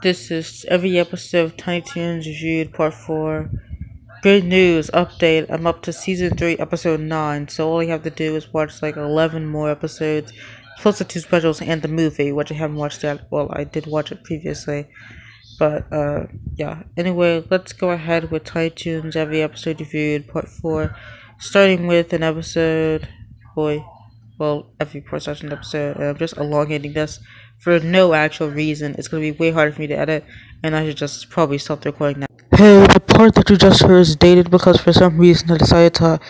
This is every episode of Tiny Toons Reviewed Part 4. Good news, update, I'm up to Season 3, Episode 9, so all you have to do is watch like 11 more episodes, plus the 2 specials and the movie, which I haven't watched yet. Well, I did watch it previously, but yeah. Anyway, let's go ahead with Tiny Toons Every Episode Reviewed Part 4, starting with an episode, every per-session episode. I'm just elongating this for no actual reason. It's going to be way harder for me to edit, and I should just probably stop the recording now. Hey, the part that you just heard is dated because for some reason I decided to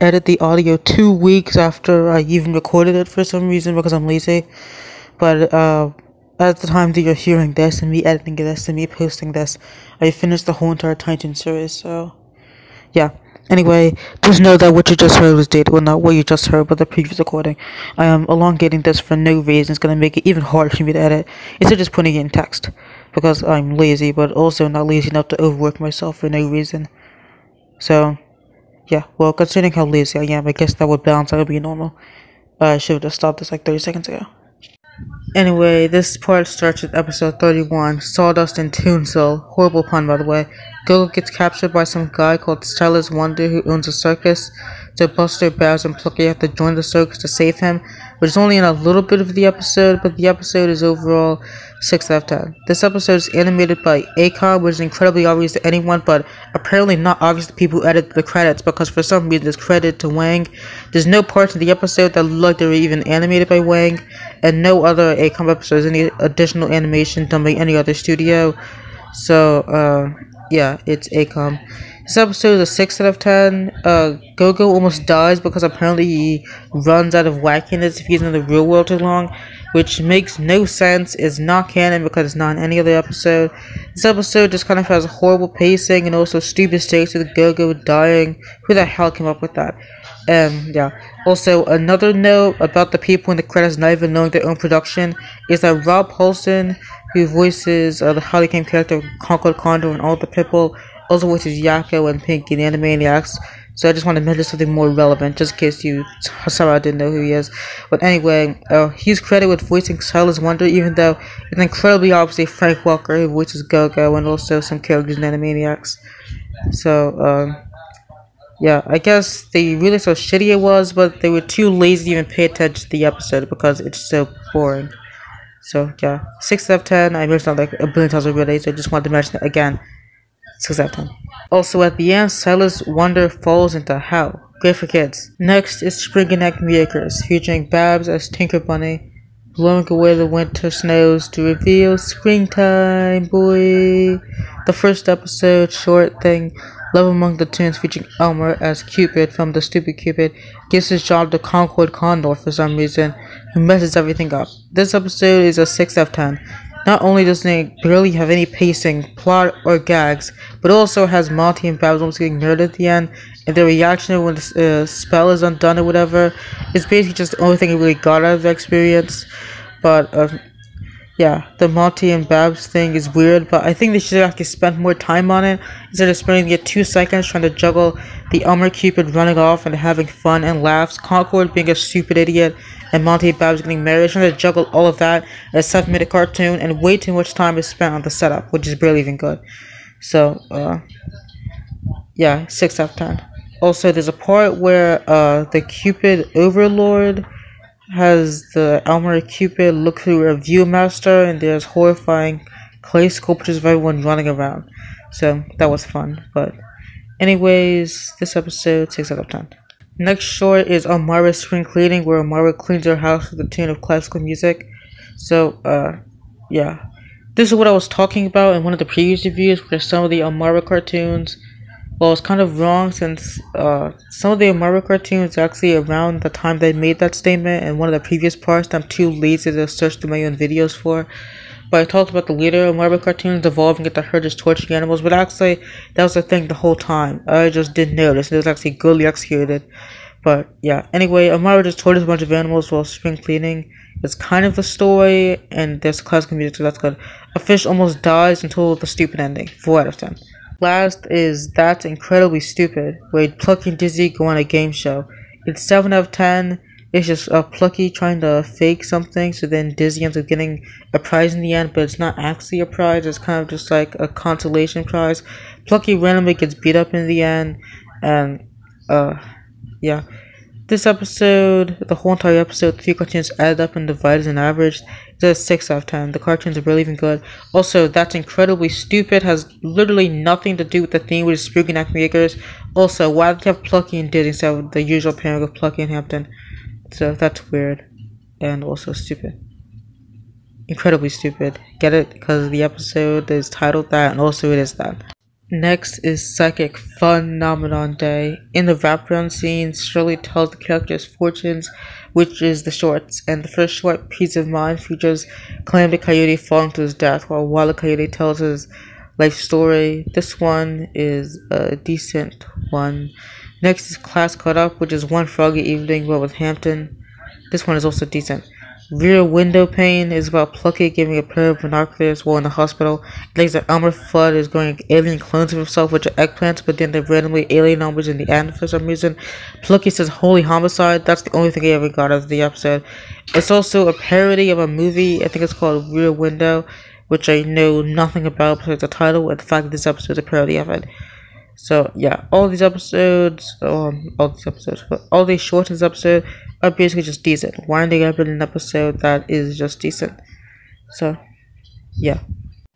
edit the audio 2 weeks after I even recorded it for some reason because I'm lazy. But at the time that you're hearing this and me editing this and me posting this, I finished the whole entire Titan series, so yeah. Anyway, just know that what you just heard was dated. Well, not what you just heard, but the previous recording. I am elongating this for no reason. It's going to make it even harder for me to edit, instead of just putting it in text. Because I'm lazy, but also not lazy enough to overwork myself for no reason. So, yeah, well, considering how lazy I am, I guess that would balance out to be normal. I should have just stopped this like 30 seconds ago. Anyway, this part starts with episode 31, Sawdust and Toonsil. Horrible pun, by the way. Gogo gets captured by some guy called Stylus Wonder who owns a circus. So Buster, Babs, and Plucky have to join the circus to save him, which is only in a little bit of the episode, but the episode is overall 6 out of 10. This episode is animated by Acom, which is incredibly obvious to anyone, but apparently not obvious to people who edit the credits, because for some reason it's credited to Wang. There's no parts in the episode that look like they were even animated by Wang, and no other Acom episodes, any additional animation done by any other studio. So, yeah, it's Acom. This episode is a 6 out of 10. Gogo almost dies because apparently he runs out of wackiness if he's in the real world too long, which makes no sense, is not canon because it's not in any other episode. This episode just kind of has horrible pacing and also stupid stakes with Gogo dying. Who the hell came up with that? Yeah. Also, another note about the people in the credits not even knowing their own production is that Rob Paulson, who voices the highly acclaimed character of Concord Condor and all the people, also voices Yakko and Pinky in Animaniacs. So I just want to mention something more relevant, just in case you somehow didn't know who he is. But anyway, he's credited with voicing Stylus Wonder, even though it's incredibly obviously Frank Welker who voices Gogo and also some characters in Animaniacs. So, yeah, I guess they realized how shitty it was, but they were too lazy to even pay attention to the episode because it's so boring. So, yeah, 6 out of 10. I mentioned that like a billion times already, so I just wanted to mention it again. 6 out of 10. Also, at the end, Stylus Wonder falls into hell. Great for kids. Next is Spring and Egg Makers, featuring Babs as Tinker Bunny, blowing away the winter snows to reveal springtime, boy. The first episode, short thing, Love Among the Toons, featuring Elmer as Cupid from The Stupid Cupid, gives his job to Concord Condor for some reason, who messes everything up. This episode is a 6 out of 10. Not only does it barely have any pacing, plot, or gags, but also has Monty and Babs almost getting murdered at the end, and their reaction when the spell is undone or whatever is basically just the only thing I really got out of the experience. But, yeah, the Monty and Babs thing is weird, but I think they should actually spend more time on it, instead of spending it 2 seconds trying to juggle the Elmer Cupid running off and having fun and laughs, Concord being a stupid idiot, and Monty and Babs getting married, trying to juggle all of that in a 7-minute cartoon, and way too much time is spent on the setup, which is barely even good. So, yeah, 6 out of 10. Also, there's a part where the Cupid Overlord has the Elmer Cupid look through a Viewmaster, and there's horrifying clay sculptures of everyone running around. So, that was fun. But, anyways, this episode, 6 out of 10. Next short is Amara's spring cleaning, where Amara cleans her house to the tune of classical music. So, yeah. This is what I was talking about in one of the previous reviews, where some of the Amara cartoons, well, it's kind of wrong since some of the Amara cartoons actually around the time they made that statement in one of the previous parts that I'm too lazy to search through my own videos for. But I talked about the later Amara cartoons evolving into her just torturing animals, but actually that was the thing the whole time. I just didn't notice. It was actually goodly executed. But yeah, anyway, Amara just tortures a bunch of animals while spring cleaning. It's kind of the story, and there's classical music, so that's good. A fish almost dies until the stupid ending. 4 out of 10. Last is That's Incredibly Stupid, where Plucky and Dizzy go on a game show. It's 7 out of 10. It's just Plucky trying to fake something, so then Dizzy ends up getting a prize in the end, but it's not actually a prize, it's kind of just like a consolation prize. Plucky randomly gets beat up in the end, and yeah. This episode, the whole entire episode, 3 cartoons added up and divided and averaged. It's a 6 out of 10. The cartoons are barely even good. Also, That's Incredibly Stupid has literally nothing to do with the theme, which is spooky and makers. Also, why did you have Plucky and Dizzy instead of the usual pairing of Plucky and Hampton? So that's weird. And also stupid. Incredibly stupid. Get it? Because the episode is titled that, and also it is that. Next is Psychic Phenomenon Day. In the wraparound scene, Shirley tells the characters' fortunes, which is the shorts, and the first short, Peace of Mind, features Calamity Coyote falling to his death, while Wile Coyote tells his life story. This one is a decent one. Next is Class Caught Up, which is One Froggy Evening, but with Hampton. This one is also decent. Rear Window Pane is about Plucky giving a pair of binoculars while in the hospital. It thinks that Elmer Fudd is growing alien clones of himself, which are eggplants, but then they're randomly alien numbers in the end for some reason. Plucky says holy homicide. That's the only thing I ever got out of the episode. It's also a parody of a movie, I think it's called Rear Window, which I know nothing about besides the title and the fact that this episode is a parody of it. So yeah, all these shorts in this episode are basically just decent. Winding up in an episode that is just decent. So yeah.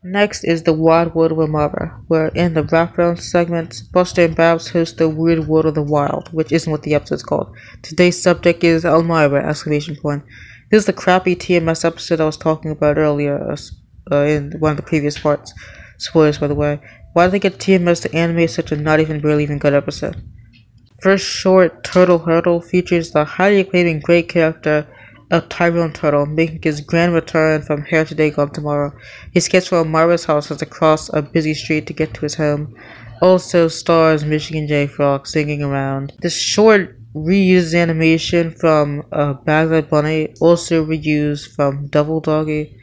Next is the Wild World of Elmira, where in the wraparound segments, Buster and Babs host the Weird World of the Wild, which isn't what the episode's called. Today's subject is Elmira! This is the crappy TMS episode I was talking about earlier in one of the previous parts. Spoilers, by the way. Why did they get TMS to animate such a not even barely even good episode? First short, Turtle Hurdle, features the highly acclaimed and great character of Tyrone Turtle, making his grand return from Here Today, Gone Tomorrow. He escapes from Elmira's house as across a busy street to get to his home. Also stars Michigan J. Frog singing around. This short reuses animation from Baghdad Bunny, also reused from Double Doggy.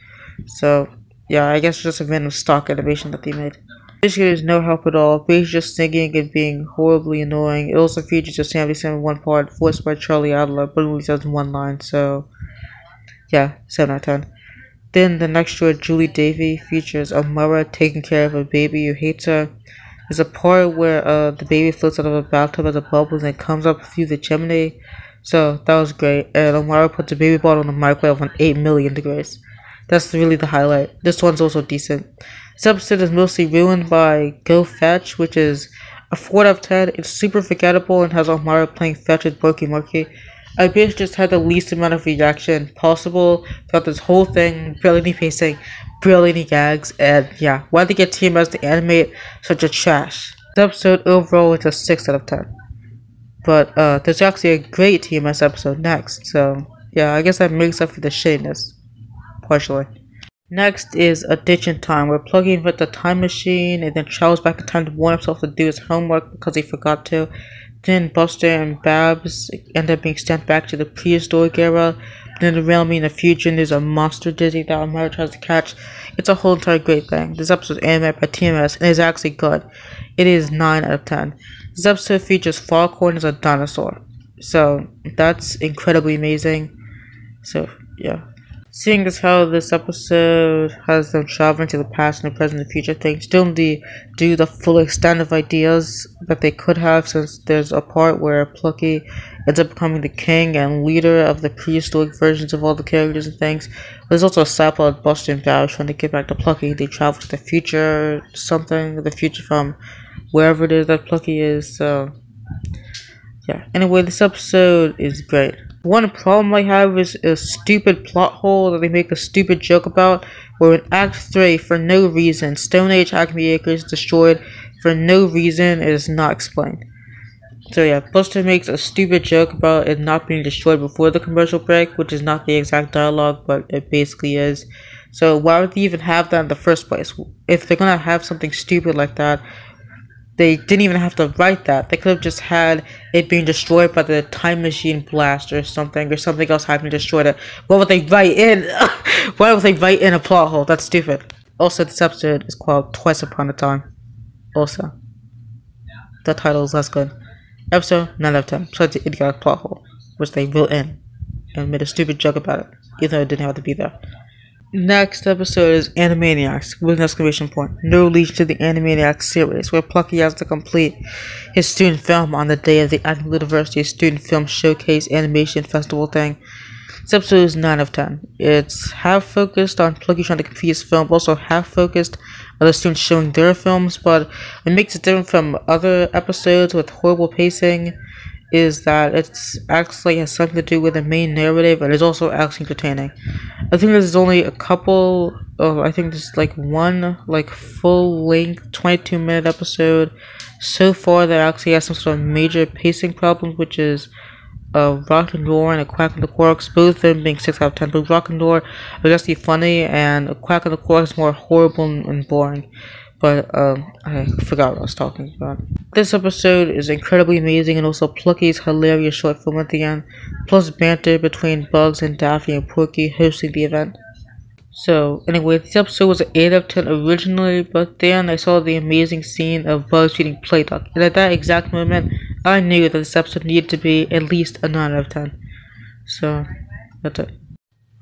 So yeah, I guess just a random stock animation that they made. Basically, there's no help at all. Basically, just singing and being horribly annoying. It also features a Sam in one part, voiced by Charlie Adler, but only says one line, so yeah, 7 out of 10. Then the next short, Julie Davy, features Elmira taking care of a baby who hates her. There's a part where the baby floats out of a bathtub as a bubble and comes up through the chimney. So that was great. And Elmira puts a baby bottle in the microwave on 8 million degrees. That's really the highlight. This one's also decent. This episode is mostly ruined by Go Fetch, which is a 4 out of 10. It's super forgettable and has Elmira playing fetch with Borky Murky. I basically just had the least amount of reaction possible throughout this whole thing. Barely any pacing, barely any gags, and yeah, why did they get TMS to animate such a trash? This episode overall is a 6 out of 10. But there's actually a great TMS episode next, so yeah, I guess that makes up for the shadiness. Partially. Next is A Ditch in Time, where Plucky invents a time machine and then travels back in time to warn himself to do his homework because he forgot to. Then Buster and Babs end up being sent back to the prehistoric era. Then randomly in the future, there's a monster Dizzy that Elmira tries to catch. It's a whole entire great thing. This episode is animated by TMS and is actually good. It is 9 out of 10. This episode features Foghorn as a dinosaur. So that's incredibly amazing. So yeah. Seeing as how this episode has them traveling to the past and the present and the future, they still need to do the full extent of ideas that they could have, since there's a part where Plucky ends up becoming the king and leader of the prehistoric versions of all the characters and things. There's also a side plot of Buster and Barry trying to get back to Plucky. They travel to the future, the future from wherever it is that Plucky is, so yeah. Anyway, this episode is great. One problem I have is a stupid plot hole that they make a stupid joke about, where in Act 3, for no reason, Stone Age Acme Acres is destroyed for no reason. It is not explained. So yeah, Buster makes a stupid joke about it not being destroyed before the commercial break, which is not the exact dialogue, but it basically is. So why would they even have that in the first place? If they're gonna have something stupid like that, they didn't even have to write that. They could have just had it being destroyed by the time machine blast or something else having destroyed it. What would they write in? Why would they write in a plot hole? That's stupid. Also, this episode is called Twice Upon a Time. Also, the title is less good. Episode 9 out of 10. Besides the idiotic plot hole, which they wrote in. and made a stupid joke about it, even though it didn't have to be there. Next episode is Animaniacs, with an exclamation point. No lead to the Animaniacs series, where Plucky has to complete his student film on the day of the Annual University Student Film Showcase Animation Festival thing. This episode is 9 of 10. It's half focused on Plucky trying to complete his film, but also half focused on the students showing their films, but what makes it different from other episodes with horrible pacing is that it's actually has something to do with the main narrative and is also actually entertaining. I think there's only a couple of, I think there's like one like full length 22-minute episode so far that actually has some sort of major pacing problems, which is Rock and Roar and A Quack and the Quarks, both of them being 6 out of 10, but Rock and Roar was actually funny and A Quack and the Quarks is more horrible and boring. But I forgot what I was talking about. This episode is incredibly amazing and also Plucky's hilarious short film at the end, plus banter between Bugs and Daffy and Porky hosting the event. So anyway, this episode was an 8 out of 10 originally, but then I saw the amazing scene of Bugs eating Playduck, and at that exact moment, I knew that this episode needed to be at least a 9 out of 10. So, that's it.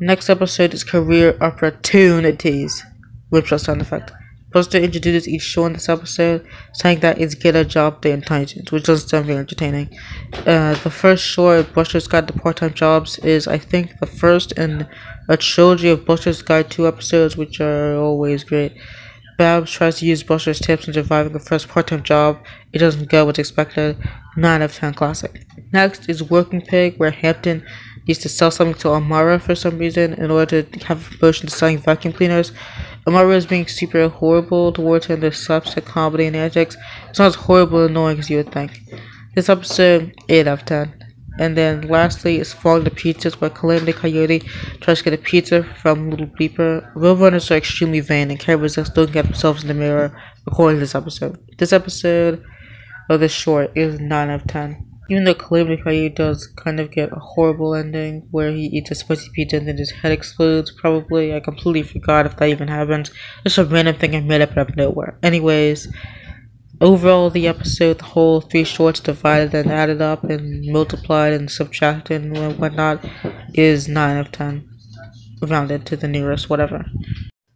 Next episode is Career Opera Toon with plus sound effect. Buster introduces each show in this episode, saying that it's Get a Job Day in Tiny Toons, which doesn't sound very entertaining. The first short, Buster's Guide to Part-Time Jobs, is I think the first in a trilogy of Buster's Guide 2 episodes, which are always great. Babs tries to use Buster's tips in surviving a first part-time job. It doesn't go as expected. 9 out of 10 classic. Next is Working Pig, where Hampton needs to sell something to Amara for some reason in order to have a promotion to selling vacuum cleaners. Amara is being super horrible towards her in their slapstick comedy and antics. It's not as horrible and annoying as you would think. This episode, 8 out of 10. And then lastly is Falling to Pizzas, where Calamity Coyote tries to get a pizza from Little Beeper. Roadrunners are extremely vain and can't resist looking at themselves in the mirror according to this episode. This episode of this short is 9 out of 10. Even though Calamity Coyote does kind of get a horrible ending where he eats a spicy pizza and then his head explodes, probably. I completely forgot if that even happens. Just a random thing I made up out of nowhere. Anyways, overall the episode, the whole 3 shorts divided and added up and multiplied and subtracted and whatnot, is 9 out of 10. Rounded to the nearest whatever.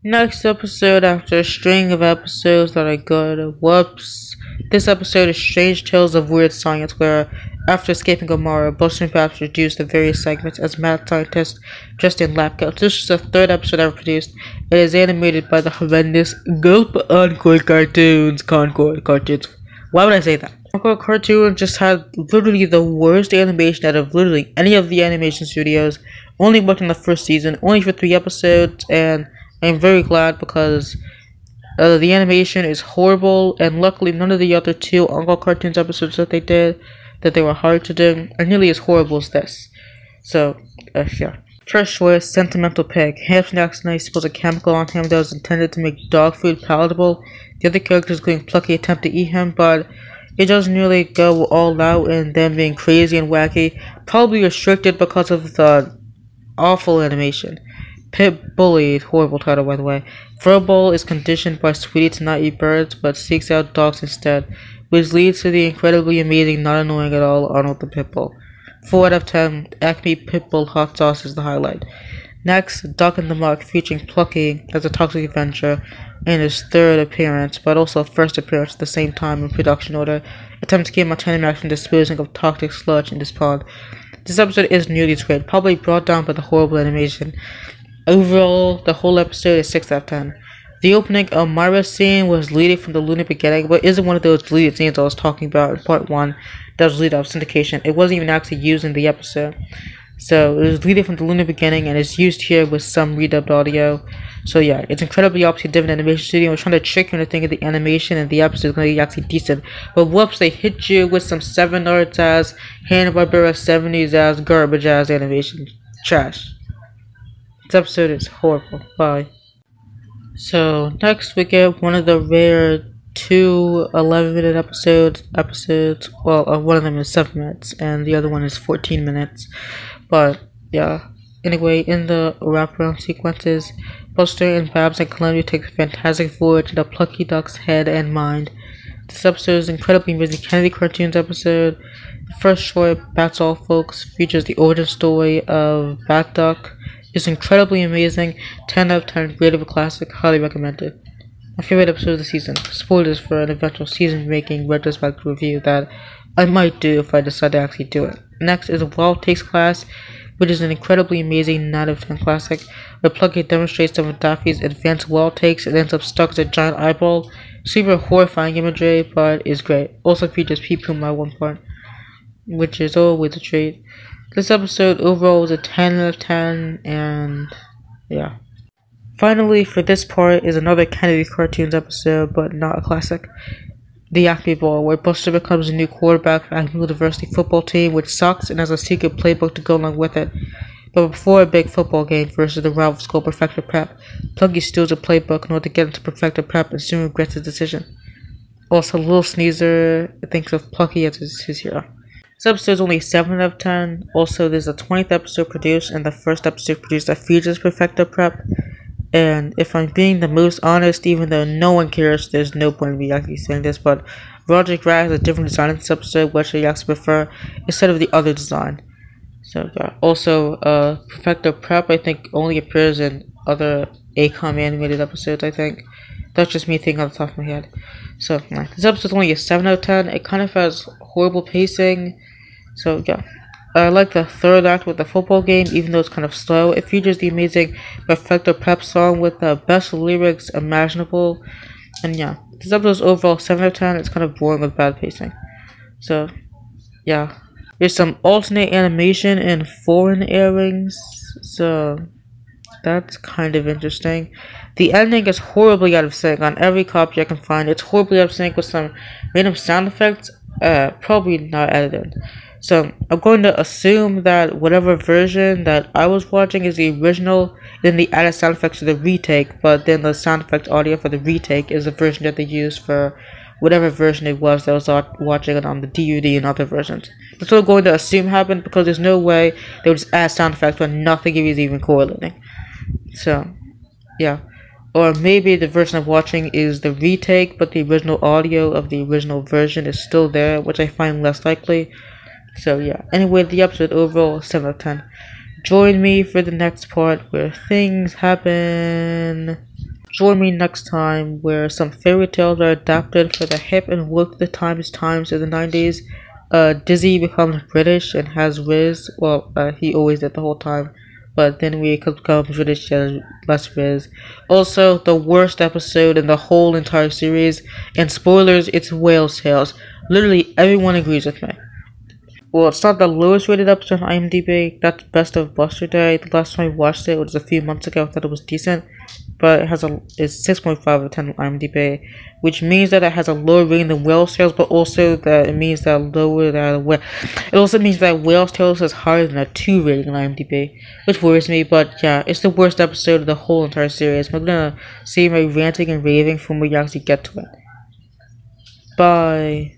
Next episode after a string of episodes that are good. Whoops. This episode is Strange Tales of Weird Science, where after escaping Amara, Buster and Babs introduced the various segments as mad scientists dressed in lab coats. This is the 3rd episode ever produced. It is animated by the horrendous Gulp Encore Cartoons. Concord Cartoons. Why would I say that? Concord Cartoons just had literally the worst animation out of literally any of the animation studios. Only worked in the first season, only for 3 episodes, and I'm very glad because the animation is horrible, and luckily none of the other 2 Uncle Cartoons episodes that they were hard to do are nearly as horrible as this. So, yeah. First choice, Sentimental Pig. Hampton accidentally spills a chemical on him that was intended to make dog food palatable. The other characters, including Plucky, attempt to eat him, but it doesn't really go all out in them being crazy and wacky. Probably restricted because of the awful animation. Pit Bully, horrible title by the way. Furball is conditioned by Sweetie to not eat birds, but seeks out dogs instead, which leads to the incredibly amazing, not annoying at all, Arnold the Pitbull. 4 out of 10, Acme Pitbull hot sauce is the highlight. Next, Duck in the Muck, featuring Plucky as a toxic adventure in his 3rd appearance, but also 1st appearance at the same time in production order, attempts to keep Montana from disposing of toxic sludge in this pond. This episode is nearly as great, probably brought down by the horrible animation. Overall, the whole episode is 6 out of 10. The opening Amara scene was deleted from the Lunar Beginning, but isn't one of those deleted scenes I was talking about in part 1 that was deleted off syndication. It wasn't even actually used in the episode. So, it was deleted from the Lunar Beginning and is used here with some redubbed audio. So yeah, it's incredibly obviously different animation studio. We're trying to trick you into thinking the animation and the episode is going to be actually decent. But whoops, they hit you with some 7 arts ass, Hanna-Barbera 70s ass, garbage ass animation. Trash. This episode is horrible. Bye. So, next we get one of the rare 2 11-minute episodes. Well, one of them is 7 minutes, and the other one is 14 minutes. But, yeah. Anyway, in the wraparound sequences, Buster and Babs and Calamity take a fantastic voyage into Plucky Duck's head and mind. This episode is incredibly amazing Kennedy Cartoons episode. The first short, That's All Folks, features the origin story of Bat Duck. It's incredibly amazing, 10 out of 10, great of a classic, highly recommended. My favorite episode of the season. Spoilers for an eventual season-making retrospective review that I might do if I decide to actually do it. Next is Wild Takes class, which is an incredibly amazing 9 out of 10 classic, where Plucky demonstrates some of Daffy's advanced wild takes and ends up stuck as a giant eyeball. Super horrifying imagery, but is great. Also features Pee Puma at one point, which is always a treat. This episode overall was a 10 out of 10, and yeah. Finally, for this part is another Kennedy Cartoons episode, but not a classic. The Acme Bowl, where Buster becomes a new quarterback for Acme University football team, which sucks and has a secret playbook to go along with it. But before a big football game versus the rival school Perfecta Prep, Pluggy steals a playbook in order to get into Perfecta Prep and soon regrets his decision. Also, Little Sneezer thinks of Plucky as his hero. This episode is only 7 out of 10. Also, there's a 20th episode produced and the first episode produced that features Perfecta Prep. And if I'm being the most honest, even though no one cares, there's no point in me actually saying this, but Roger Grant has a different design in this episode, which I actually prefer, instead of the other design. So yeah. Also, Perfecto Prep I think only appears in other ACOM animated episodes, I think. That's just me thinking on the top of my head. So yeah. This episode's only a 7 out of 10. It kind of has horrible pacing. So yeah. I like the third act with the football game, even though it's kind of slow. It features the amazing Perfecto Prep song with the best lyrics imaginable. And yeah, this episode is overall 7 out of 10. It's kind of boring with bad pacing. So, yeah. There's some alternate animation and foreign airings. So, that's kind of interesting. The ending is horribly out of sync on every copy I can find. It's horribly out of sync with some random sound effects, probably not edited. So I'm going to assume that whatever version that I was watching is the original, then the added sound effects to the retake, but then the sound effect audio for the retake is the version that they used for whatever version it was that was watching it on the DUD and other versions. That's what I'm going to assume happened, because there's no way they would just add sound effects when nothing is even correlating. So, yeah. Or maybe the version I'm watching is the retake, but the original audio of the original version is still there, which I find less likely. So yeah, anyway, the episode overall 7 out of 10. Join me for the next part where things happen. Join me next time where some fairy tales are adapted for the hip and woke of the times of the 90s. Dizzy becomes British and has Riz. Well, he always did the whole time. But then we become British and less Riz. Also, the worst episode in the whole entire series. And spoilers, it's Whale's Tales. Literally everyone agrees with me. Well, it's not the lowest rated episode on IMDb. That's Best of Buster Day. The last time I watched it was a few months ago. I thought it was decent. But it's 6.5 out of 10 on IMDb. Which means that it has a lower rating than Whale's Tales, but also that it means that it also means that Whale's Tales is higher than a 2 rating on IMDb. Which worries me, but yeah, it's the worst episode of the whole entire series. I'm gonna save my ranting and raving from when we actually get to it. Bye.